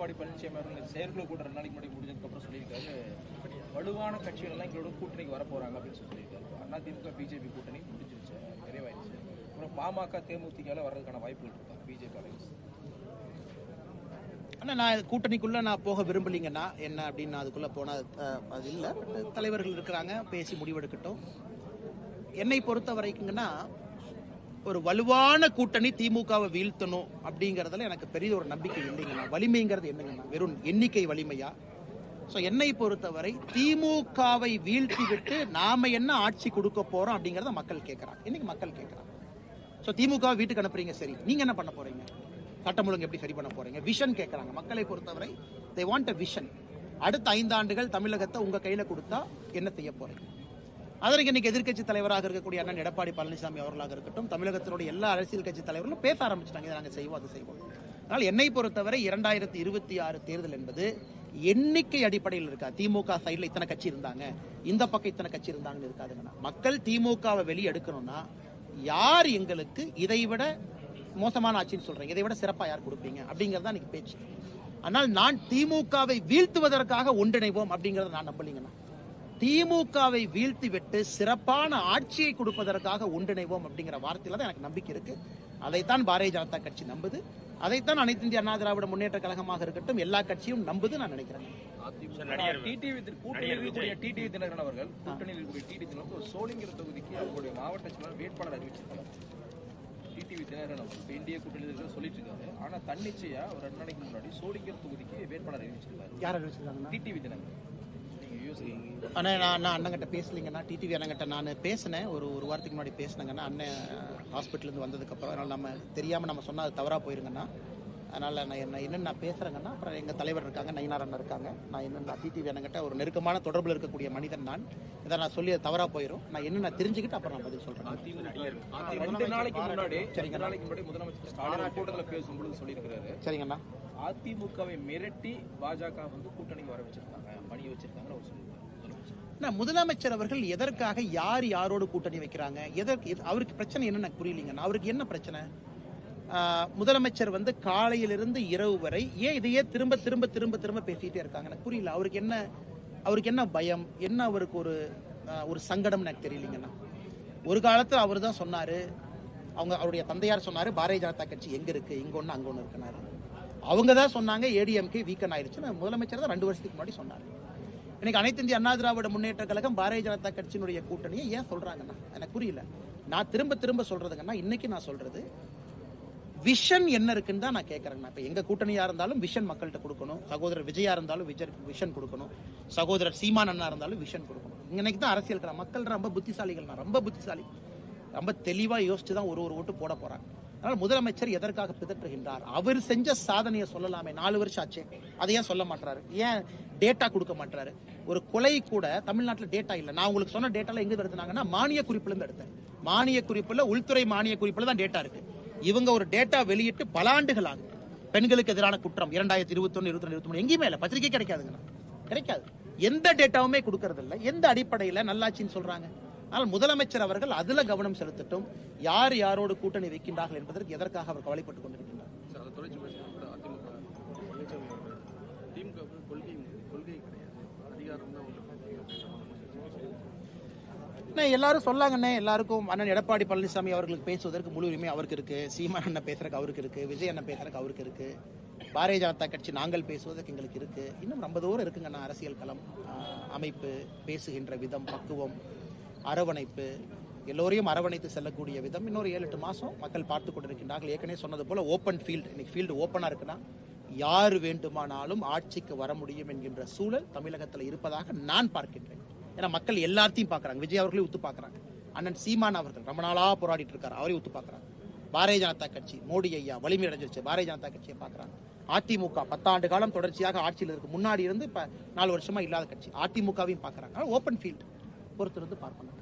எடப்பாடி பழனிசாமி அவர்கள் செயற்குழு கூட்டம் 2 நாளைக்கு முன்னாடி முடிஞ்சதுக்கு அப்புறம் சொல்லியிருக்காரு, வலுவான கட்சிகள் எல்லாம் எங்களோட கூட்டணிக்கு வர போறாங்க அப்படின்னு சொல்லியிருக்காரு. அதிமுக பிஜேபி கூட்டணி முடிஞ்சிருச்சு, நிறைவாயிருச்சு. அப்புறம் பாமக தேமுதிக வர்றதுக்கான வாய்ப்புகள் இருக்கா பிஜேபி அலைன்ஸ்? ஆனால் நான் கூட்டணிக்குள்ளே நான் போக விரும்பலிங்கன்னா என்ன அப்படின்னு அதுக்குள்ளே போனால் அது இல்லை. தலைவர்கள் இருக்கிறாங்க, பேசி முடிவெடுக்கட்டும். என்னை பொறுத்த வரைக்குங்கன்னா ஒரு வலுவான கூட்டணி திமுகவை வீழ்த்தணும் அப்படிங்கிறதுல எனக்கு பெரிய ஒரு நம்பிக்கை இல்லைங்கண்ணா. வலிமைங்கிறது என்னங்கண்ணா, வெறும் எண்ணிக்கை வலிமையா? ஸோ என்னை பொறுத்தவரை திமுகவை வீழ்த்தி விட்டு நாம என்ன ஆட்சி கொடுக்க போறோம் அப்படிங்கிறத மக்கள் கேட்கறாங்க. இன்னைக்கு மக்கள் கேட்கறாங்க. ஸோ திமுக வீட்டுக்கு அனுப்புறீங்க, சரி, நீங்க என்ன பண்ண போறீங்க? சட்டம் ஒழுங்கு எப்படி சரி பண்ண போறீங்க? விஷன் கேட்கறாங்க. மக்களை பொறுத்தவரை they want a விஷன். அடுத்த 5 ஆண்டுகள் தமிழகத்தை உங்க கையில கொடுத்தா என்ன செய்ய போறீங்க? அதற்கு இன்னைக்கு எதிர்க்கட்சி தலைவராக இருக்கக்கூடிய அண்ணன் எடப்பாடி பழனிசாமி அவர்களாக இருக்கட்டும், தமிழகத்தினுடைய எல்லா அரசியல் கட்சி தலைவர்களும் பேச ஆரம்பிச்சிட்டாங்க, இதை நாங்கள் செய்வோம், அதை செய்வோம். அதனால் என்னை பொறுத்தவரை 2026 தேர்தல் என்பது எண்ணிக்கை அடிப்படையில் இருக்கா. திமுக சைட்ல இத்தனை கட்சி இருந்தாங்க, இந்த பக்கம் இத்தனை கட்சி இருந்தாங்கன்னு இருக்காதுங்கன்னா, மக்கள் திமுகவை வெளியே எடுக்கணும்னா யார் எங்களுக்கு இதைவிட மோசமான ஆட்சின்னு சொல்றீங்க, இதை விட சிறப்பா யார் கொடுப்பீங்க அப்படிங்கறத இன்னைக்கு பேச்சு. ஆனால் நான் திமுகவை வீழ்த்துவதற்காக ஒன்றிணைவோம் அப்படிங்கறத நான் நம்பலீங்கண்ணா. திமுகவை வீழ்த்தி விட்டு சிறப்பான ஆட்சியை கொடுப்பதற்காக ஒன்றிணைவோம் அப்படிங்கிற வார்த்தையில தான் எனக்கு நம்பிக்கை இருக்கு. அதைத்தான் பாரதிய ஜனதா கட்சி நம்புது, அதைத்தான் அனைத்து இந்திய அண்ணா திராவிட முன்னேற்ற கழகமாக இருக்கட்டும் எல்லா கட்சியும் நம்புது நான் நினைக்கிறேன். டிடிவி தினகரன் அவர்கள் கூட்டணியில் இருக்கக்கூடிய டிடிவி தினகரன் ஒரு சோளிங்கிற தொகுதிக்கு அவங்களுடைய மாவட்ட செயலாளர் வேட்பாளர் அறிவிச்சிருக்காங்க. டிடிவி தினகரன் அவர்கள் இந்திய கூட்டணியில் சொல்லிட்டு இருக்காரு. ஆனா தன்னிச்சையா ஒரு 2 நாளைக்கு முன்னாடி சோளிங்கிற தொகுதிக்கு வேட்பாளர் அறிவிச்சிருக்காரு. யார் அறிவிச்சிருக்காங்க? டிடிவி தினகரன். நான் அண்ணங்கிட்ட பேசலிங்கன்னா, டிடிவி அண்ணங்கிட்ட நான் பேசினேன், ஒரு வாரத்துக்கு முன்னாடி பேசினேங்கன்னா, அண்ணன் ஹாஸ்பிட்டலேருந்து வந்ததுக்கப்புறம், அதனால் நம்ம தெரியாமல் நம்ம சொன்னால் அது தவறாக போயிருங்கன்னா, அதனால் நான் என்னென்ன பேசுகிறேங்கன்னா, அப்புறம் எங்கள் தலைவர் இருக்காங்க, நயினார் அண்ணன் இருக்காங்க, நான் என்னென்ன டிடிவி அண்ணங்கிட்ட ஒரு நெருக்கமான தொடர்பில் இருக்கக்கூடிய மனிதன் நான், இதை நான் சொல்லி அது தவறாக போயிடும். நான் என்னென்ன தெரிஞ்சுக்கிட்டு அப்புறம் நான் பதில் சொல்கிறேன். 2 நாளைக்கு முன்னாடி முதலமைச்சர் ஸ்டாலின் கூட்டத்தில் பேசும்போது சொல்லியிருக்கிறாரு, சரிங்கண்ணா, அதிமுகவை மிரட்டி பாஜக வந்து கூட்டணிக்கு வர வச்சிருக்காங்க, பணி வச்சிருக்காங்க. முதலமைச்சர் அவர்கள் எதற்காக யார் யாரோடு கூட்டணி வைக்கிறாங்க, அவருக்கு பிரச்சனை என்னன்னு எனக்கு புரியலீங்க. அவருக்கு என்ன பிரச்சனை? முதலமைச்சர் வந்து காலையிலிருந்து இரவு வரை ஏன் இதையே திரும்ப திரும்ப திரும்ப திரும்ப பேசிட்டே இருக்காங்க எனக்கு புரியல. அவருக்கு என்ன பயம், என்ன அவருக்கு ஒரு சங்கடம் எனக்கு தெரியலீங்கண்ணா. ஒரு காலத்தில் அவர் தான் சொன்னாரு, அவருடைய தந்தையார் சொன்னாரு, பாரதிய ஜனதா கட்சி எங்க இருக்கு, இங்க ஒண்ணு அங்க ஒண்ணு இருக்குனாரு. அவங்க தான் சொன்னாங்க ஏடிஎம்கே வீக்கன் ஆயிடுச்சு. முதலமைச்சர் தான் 2 வருஷத்துக்கு முன்னாடி சொன்னாரு. இன்னைக்கு அனைத்து இந்திய அண்ணா திராவிட முன்னேற்ற கழகம் பாரதிய ஜனதா கட்சியினுடைய கூட்டணியை ஏன் சொல்றாங்கன்னா எனக்கு புரியல. நான் திரும்ப திரும்ப சொல்றதுங்கன்னா, இன்னைக்கு நான் சொல்றது விஷன் என்ன இருக்குன்னு தான் நான் கேட்கறேன். இப்ப எங்க கூட்டணியா இருந்தாலும் விஷன் மக்கள்கிட்ட கொடுக்கணும். சகோதரர் விஜயா இருந்தாலும் விஷன் கொடுக்கணும். சகோதரர் சீமான் அண்ணா இருந்தாலும் விஷன் கொடுக்கணும். இன்னைக்கு தான் அரசியல் மக்கள் ரொம்ப புத்திசாலிகள், ரொம்ப புத்திசாலி, ரொம்ப தெளிவா யோசிச்சு தான் ஒரு ஓட்டு போட போறாங்க. அதனால முதலமைச்சர் எதற்காக பிதற்றுகின்றார்? அவர் செஞ்ச சாதனையை சொல்லலாமே, 4 வருஷம் ஆச்சு, அதை ஏன் சொல்ல மாட்டாரு? ஏன் டேட்டா கொடுக்க மாட்டாரு? ஒரு கொலை கூட தமிழ்நாட்டில் டேட்டா இல்லை. நான் உங்களுக்கு சொன்ன டேட்டால எங்க எடுத்தாங்கன்னா மானிய குறிப்புல இருந்து எடுத்தேன். மானிய குறிப்புல, உள்துறை மானிய குறிப்புல தான் டேட்டா இருக்கு. இவங்க ஒரு டேட்டா வெளியிட்டு பல ஆண்டுகள் ஆகுது. பெண்களுக்கு எதிரான குற்றம் 2021, 22, 23 எங்கேயுமே இல்லை, பத்திரிகை கிடைக்காதுங்க, கிடைக்காது. எந்த டேட்டாவுமே கொடுக்கறது இல்லை. எந்த அடிப்படையில் நல்லாட்சின்னு சொல்றாங்க? ஆனால் முதலமைச்சர் அவர்கள் அதுல கவனம் செலுத்தட்டும். யார் யாரோடு கூட்டணி வைக்கின்றார்கள் என்பதற்கு எதற்காக அவர் கவலைப்பட்டுக் கொண்டிருக்கின்றார்? எல்லாரும் சொல்லாங்கண்ணே, எல்லாருக்கும் அண்ணன் எடப்பாடி பழனிசாமி அவர்களுக்கு பேசுவதற்கு முழு உரிமை அவருக்கு இருக்கு. சீமான் அண்ணன் பேசுறதுக்கு அவருக்கு இருக்கு. விஜய் அண்ணன் பேசுறதுக்கு அவருக்கு இருக்கு. பாரதிய ஜனதா கட்சி நாங்கள் பேசுவதற்கு எங்களுக்கு இருக்கு. இன்னும் ரொம்ப தூரம் இருக்குங்கண்ணா. அரசியல் களம், அமைப்பு, பேசுகின்ற விதம், பக்குவம், அரவணைப்பு, எல்லோரையும் அரவணைத்து செல்லக்கூடிய விதம் இன்னொரு 7-8 மாசம் மக்கள் பார்த்து கொண்டிருக்கின்றார்கள். ஏற்கனவே சொன்னது போல ஓப்பன் ஃபீல்டு, இன்னைக்கு ஃபீல்டு ஓப்பனா இருக்குன்னா யாரு வேண்டுமானாலும் ஆட்சிக்கு வர முடியும் என்கின்ற சூழல் தமிழகத்தில் இருப்பதாக நான் பார்க்கின்றேன். ஏன்னா மக்கள் எல்லாத்தையும் பார்க்கறாங்க. விஜய் அவர்களே உத்து பார்க்கறாங்க. அண்ணன் சீமான் அவர்கள் ரொம்ப நாளா போராடிட்டு இருக்காரு, அவரையும் உத்து பார்க்கறாங்க. பாரதிய ஜனதா கட்சி, மோடி ஐயா வலிமை அடைஞ்சிருச்சு, பாரதிய ஜனதா கட்சியை பார்க்கறாங்க. அதிமுக 10 ஆண்டு காலம் தொடர்ச்சியாக ஆட்சியில் இருக்கு, முன்னாடி இருந்து இப்ப 4 வருஷமா இல்லாத கட்சி, அதிமுகவையும் பார்க்கறாங்க. ஓப்பன் ஃபீல்டு பொறுத்திருந்து பார்க்கணும்.